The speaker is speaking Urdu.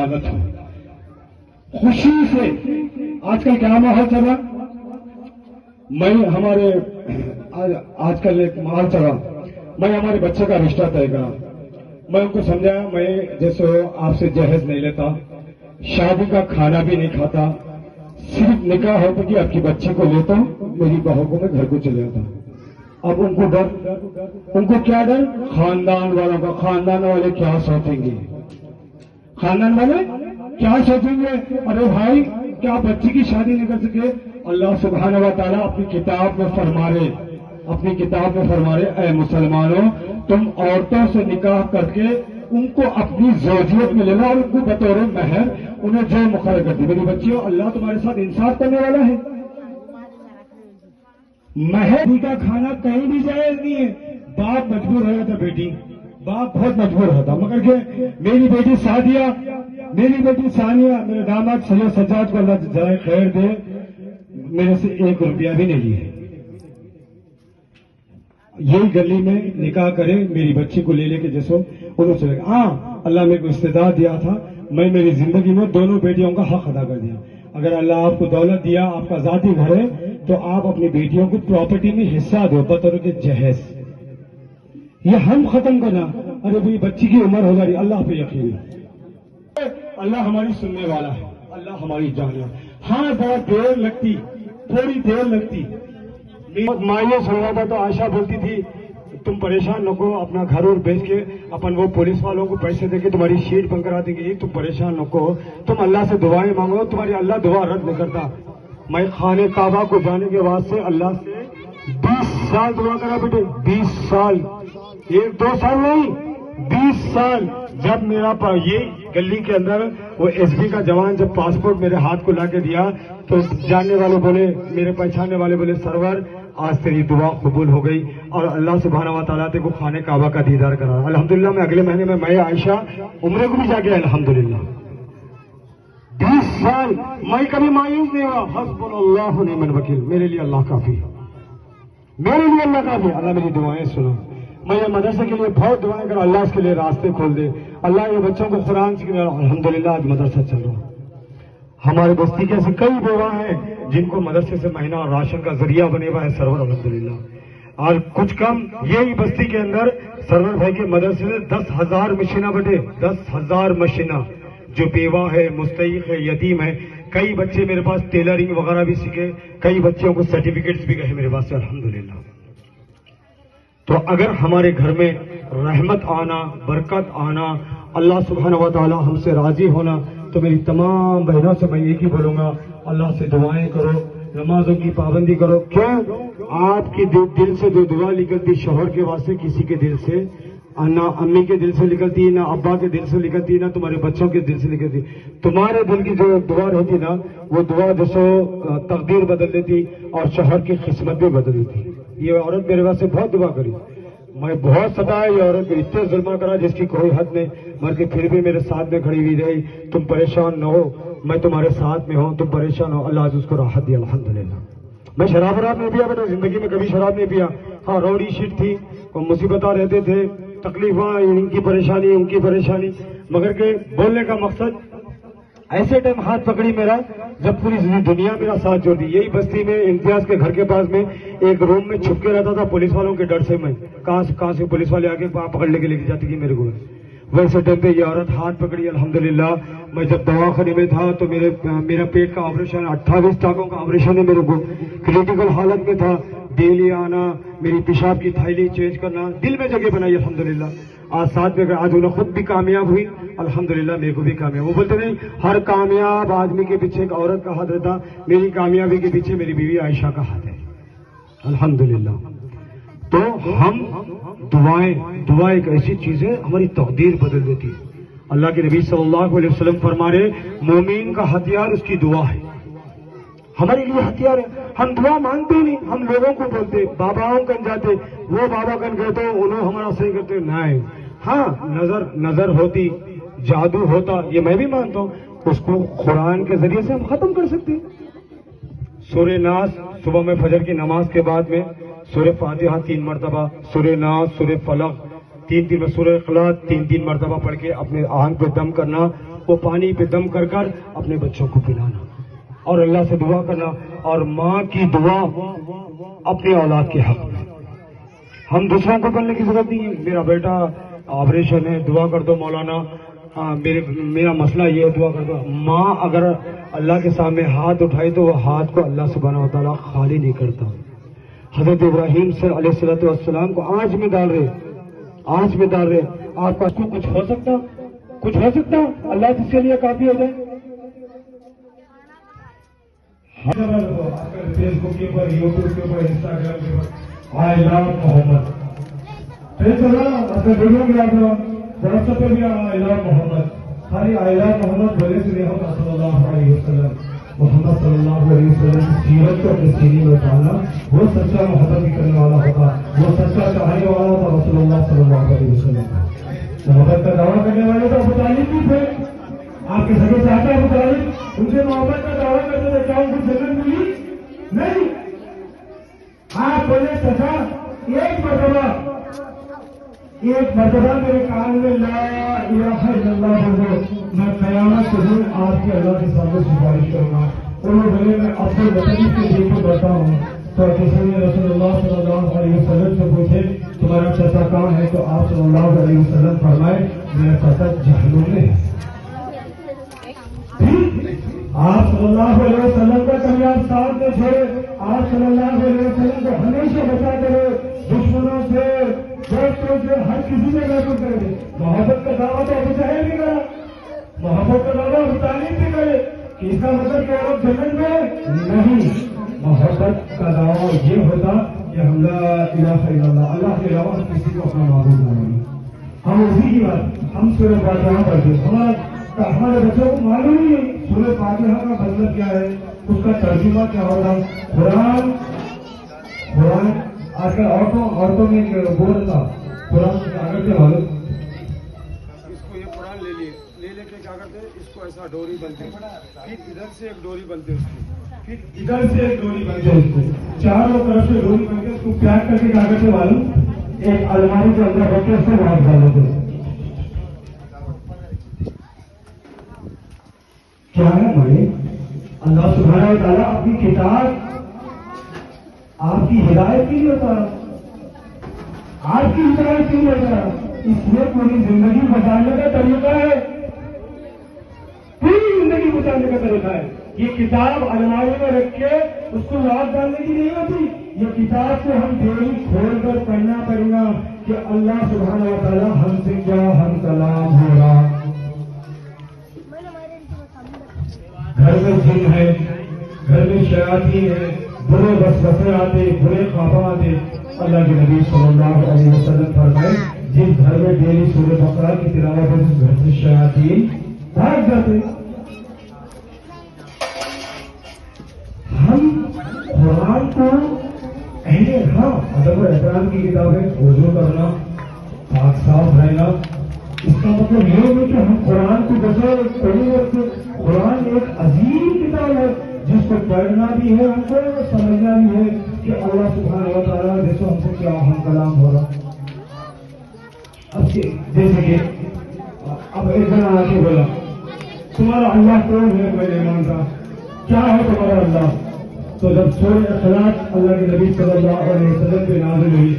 سلامت ہوں. خوشی سے آج کل کیا ماحول چلا, میں ہمارے آج کل ایک ماحول چلا, میں ہمارے بچے کا رشتہ طے کرا, میں ان کو سمجھایا میں جیسے آپ سے جہیز نہیں لیتا, شادی کا کھانا بھی نہیں کھاتا, صرف نکاح ہوتا کہ آپ کی بچی کو لیتا ہوں, میری بہو کو میں گھر کو چلے جاتا ہوں. اب ان کو ڈر, ان کو کیا ڈر, خاندان والوں کا, خاندان والے کیا سوچیں گے, خاندان والے کیا سوچیں گے. ارے بھائی کیا بچی کی شادی نہیں کر سکے؟ اللہ سبحانہ و تعالیٰ اپنی کتاب میں فرما رہے, اپنی کتاب میں فرما رہے اے مسلمانوں تم عورتوں سے نکاح کر کے ان کو اپنی زوجیت میں لینا اور ان کو بطور مہر انہیں جو مقرر کر دی. میری بچیوں اللہ تمہارے ساتھ انصاف کرنے والا ہے. مہر کا کھانا کہیں بھی جائز نہیں ہے. باپ مجبور ہو جاتا, بیٹی باپ بہت مجبور ہوتا, مگر کہ میری بیٹی سعدیہ, میری بیٹی ثانیہ, میرے داماد سید سجاد کو اللہ جزائے خیر دے, میرے سے 1 روپیہ بھی نہیں لیے. یہی گلی میں نکاح کرے, میری بچی کو لے کے جیسو انہوں چلے گا. ہاں اللہ نے کو استعداد دیا تھا, میں میری زندگی میں دونوں بیٹیوں کا حق ادا کر دیا. اگر اللہ آپ کو دولت دیا, آپ کا ذاتی گھر ہے, تو آپ اپنی بیٹیوں کو پراپرٹی میں حصہ دو بطور کے جہیز. یہ ہم ختم کرنا, ارے بھائی بچی کی عمر ہو جا رہی, اللہ پہ یقین ہے, اللہ ہماری سننے والا ہے, اللہ ہماری جانے. ہاں بڑا دیر لگتی, تھوڑی دیر لگتی. مائیں سن رہا تھا تو عائشہ بولتی تھی تم پریشان نہ ہو, اپنا گھر اور بیچ کے اپن وہ پولیس والوں کو پیسے دے کے تمہاری شیٹ بند کرا دیں گے, تم پریشان نہ ہو, تم اللہ سے دعائیں مانگو, تمہاری اللہ دعا رد نہیں کرتا. میں خانہ کعبہ کو جانے کے بعد سے اللہ سے 20 سال دعا کرا بیٹے, 20 سال, 1-2 سال نہیں, 20 سال. جب میرا یہ گلی کے اندر وہ ایس بی کا جوان جب پاسپورٹ میرے ہاتھ کو لا کے دیا تو جاننے والے بولے, میرے پہچاننے والے بولے سرور آج تیری دعا قبول ہو گئی اور اللہ سبحانہ و تعالیٰ تے کو خانہ کعبہ کا دیدار کرا. الحمدللہ میں اگلے مہینے میں عائشہ عمرے کو بھی جا کے الحمدللہ. 20 سال میں کبھی مایوس نہیں ہوا. حسبنا اللہ ونعم الوکیل, میرے لیے اللہ کافی ہے, میرے لیے اللہ کافی. اللہ میری دعائیں سنو. میں یہ مدرسے کے لیے بہت دعائیں کروں, اللہ اس کے لیے راستے کھول دے, اللہ یہ بچوں کو قرآن سکھائے. الحمدللہ آج مدرسہ چل رہا. ہمارے بستی کے ایسے کئی بیوہ ہیں جن کو مدرسے سے مہینہ اور راشن کا ذریعہ بنے ہوا ہے سرور الحمدللہ. اور کچھ کم یہی بستی کے اندر سرور بھائی کے مدرسے سے 10,000 مشینہ بٹے, 10,000 مشینہ جو بیوہ ہے, مستحق ہے, یتیم ہے. کئی بچے میرے پاس ٹیلرنگ وغیرہ بھی سیکھے, کئی بچوں کو سرٹیفکیٹس بھی گئے میرے پاس سے الحمدللہ. تو اگر ہمارے گھر میں رحمت آنا, برکت آنا, اللہ سبحانہ و تعالی ہم سے راضی ہونا, تو میری تمام بہنوں سے میں ایک ہی بولوں گا, اللہ سے دعائیں کرو, نمازوں کی پابندی کرو. کیوں آپ کی دل سے جو دعا نکلتی شوہر کے واسطے, کسی کے دل سے, نہ امی کے دل سے نکلتی, نہ ابا کے دل سے نکلتی, نہ تمہارے بچوں کے دل سے نکلتی. تمہارے دل کی جو دعا رہتی نا, وہ دعا جیسو تقدیر بدل دیتی اور شوہر کی قسمت بھی بدل دیتی. یہ عورت میرے واسطے بہت دعا کری, میں بہت ستایا, یہ عورت اتنے ظلم کرا جس کی کوئی حد نہیں, مگر کہ پھر بھی میرے ساتھ میں کھڑی ہوئی رہی. تم پریشان نہ ہو, میں تمہارے ساتھ میں ہوں, تم پریشان ہو, اللہ اس کو راحت دی الحمدللہ. میں شراب نہیں پیا بیٹا, زندگی میں کبھی شراب نہیں پیا. ہاں روڑی شیٹ تھی, مصیبتیں رہتے تھے, تکلیفیں, ان کی پریشانی ان کی پریشانی, مگر کہ بولنے کا مقصد ایسے ٹائم ہاتھ پکڑی میرا جب پوری دنیا میرا ساتھ جوڑ دی. یہی بستی میں امتیاز کے گھر کے پاس میں ایک روم میں چھپ کے رہتا تھا پولیس والوں کے ڈر سے. میں کہاں سے پولیس والے آگے پکڑ لے کے لے کے جاتی تھی میرے کو. ویسے ٹائم پہ یہ عورت ہاتھ پکڑی الحمدللہ. میں جب دواخانے میں تھا تو میرا پیٹ کا آپریشن, 28 ٹانکوں کا آپریشن ہے میرے کو, کریٹیکل حالت میں تھا. ڈیلی آنا, میری پیشاب کی تھیلی چینج کرنا, دل میں جگہ بنائی الحمدللہ. آج ساتھ میں آج انہیں خود بھی کامیاب ہوئی الحمدللہ, میرے کو بھی کامیاب. وہ بولتے نہیں ہر کامیاب آدمی کے پیچھے ایک عورت کا ہاتھ رہتا, میری کامیابی کے پیچھے میری بیوی عائشہ کا ہاتھ ہے الحمدللہ. تو ہم دعا ایک ایسی چیز ہے ہماری تقدیر بدل دیتی ہے. اللہ کے نبی صلی اللہ علیہ وسلم فرما رہے مومن کا ہتھیار اس کی دعا ہے. ہمارے لیے ہتھیار ہے. ہم دعا مانگتے نہیں, ہم لوگوں کو بولتے, باباؤں کن جاتے, وہ بابا کن کہتے انہوں ہمارا صحیح کرتے. نہیں, ہاں نظر ہوتی, جادو ہوتا, یہ میں بھی مانتا ہوں, اس کو قرآن کے ذریعے سے ہم ختم کر سکتے ہیں. سورہ ناس صبح میں فجر کی نماز کے بعد میں, سورہ فاتحہ 3 مرتبہ, سورہ ناس, سورہ فلق 3 میں, سورہ اخلاص 3 مرتبہ پڑھ کے اپنے آنکھ پہ دم کرنا وہ پانی پہ دم کر کر اپنے بچوں کو پلانا اور اللہ سے دعا کرنا، اور ماں کی دعا اپنے اولاد کے حق میں۔ ہم دوسروں کو کرنے کی ضرورت نہیں ہے۔ میرا بیٹا آپریشن ہے، دعا کر دو مولانا، میرا مسئلہ یہ ہے، دعا کر دو۔ ماں اگر اللہ کے سامنے ہاتھ اٹھائی تو وہ ہاتھ کو اللہ سبحانہ و تعالیٰ خالی نہیں کرتا۔ حضرت ابراہیم سے علیہ السلام کو آنچ میں ڈال رہے، آپ کا کچھ ہو سکتا اللہ جس کے لیے کافی ہو جائے۔ فیس بک کے اوپر، یوٹیوب کے اوپر، انسٹاگرام کے اوپر آئی لو محمد، اپنے ویڈیو میں آپ واٹس ایپ پہ بھی آئی لو محمد، خالی آئی لو محمد بولے سے نہیں ہوتا۔ صلی اللہ علیہ وسلم، محمد صلی اللہ علیہ وسلم کی سیرت کو اپنے سینے میں ڈالنا، وہ سچا محبت بھی کرنے والا ہوتا، وہ سچا چاہنے والا ہوتا رسول اللہ صلی اللہ علیہ وسلم۔ محبت کا دعویٰ کرنے والے تو ابو طالب بھی تھے، آپ کے سگے چاچا ابو طالب، ان سے محبت کا دعویٰ کرتے تھے، کیا ان کو جنت ملی؟ نہیں۔ آپ بولے چچا ایک مرتبہ میرے کان میں لا الہ الا اللہ بولو، میں قیامت کے دن آپ کے اللہ کے سامنے سفارش کروں گا۔ انہوں بولے میں عبد الوطنی کے لیے کو بڑھتا ہوں، تو کسی نے رسول اللہ صلی اللہ علیہ وسلم سے پوچھے تمہارا چچا کہاں ہے؟ تو آپ صلی اللہ علیہ وسلم فرمائے میرا چچا جہنم میں ہے۔ آپ صلی اللہ علیہ وسلم کا کامیاب ساتھ میں چھوڑے، آپ صلی اللہ علیہ وسلم کو ہمیشہ بچا کرے دشمنوں سے، دوستوں سے، ہر کسی سے محفوظ کرے۔ محبت کا دعویٰ تو ابو جہل بھی کرا، محبت کا دعویٰ ابو طالب بھی کرے، کہ اس کا مطلب کہ عورت جنت میں نہیں۔ محبت کا دعویٰ یہ ہوتا کہ ہم لا الہ الا اللہ کے علاوہ کسی کو اپنا معبود نہ مانیں۔ ہم اسی کی بات، ہم سورہ فاتحہ پڑھتے، ہمارے بچوں کو معلوم ہی نہیں سورہ فاتحہ کا مطلب کیا ہے، اس کا ترجمہ کیا ہوگا۔ قرآن آج کل عورتوں میں بول تھا، قرآن کیا کرتے والے اس کو، یہ قرآن لے کے کیا کرتے، اس کو ایسا ڈوری بنتے، پھر ادھر سے ایک ڈوری بنتے اس کی، پھر ادھر سے ایک ڈوری بنتے اس کو، چاروں طرف سے ڈوری بن کے اس کو پیک کر کے کیا کرتے والے ایک الماری کے اندر رکھ کے اس کو باہر ڈال دیتے۔ کیا ہے بھائی، اللہ سبحانہ و تعالیٰ اپنی کتاب آپ کی ہدایت کی ہوتا، آپ کی ہدایت کی ہوتا، اس میں پوری زندگی بچانے کا طریقہ ہے، پوری زندگی بچانے کا طریقہ ہے۔ یہ کتاب الماری میں رکھ کے اس کو لاک ڈالنے کی نہیں ہوتی، یہ کتاب کو ہم ڈیلی کھول کر پڑھنا پڑے گا کہ اللہ سبحانہ و تعالیٰ ہم سے کیا ہم کلام ہو رہا۔ گھر میں جن ہے، گھر میں شیاطین ہے، برے وسوسے آتے، برے خواب آتے، اللہ کے نبی صلی اللہ علیہ وسلم فرمائے جس گھر میں ڈیلی سورہ بقرہ کی تلاوت ہے اس گھر سے شیاطین بھاگ جاتے۔ ہم قرآن کو ادب و احترام کی کتاب ہے، وضو کرنا، پاک صاف رہنا، اس کا مطلب یہ ہے کہ ہم قرآن کو جیسے پڑھیں رکھتے۔ قرآن ایک عظیم کتاب ہے جس کو پڑھنا بھی ہے، ہم کو سمجھنا بھی ہے کہ اللہ سبحانہ و تعالیٰ جیسے ہم سے کیا ہم کلام ہو رہا۔ اب جیسے کہ اب ایک جنا آ کے بولا تمہارا اللہ کون ہے؟ میں نے مانگا کیا ہے تمہارا اللہ؟ تو جب سورہ اخلاق اللہ کے نبی صلی اللہ علیہ وسلم پہ نازل ہوئی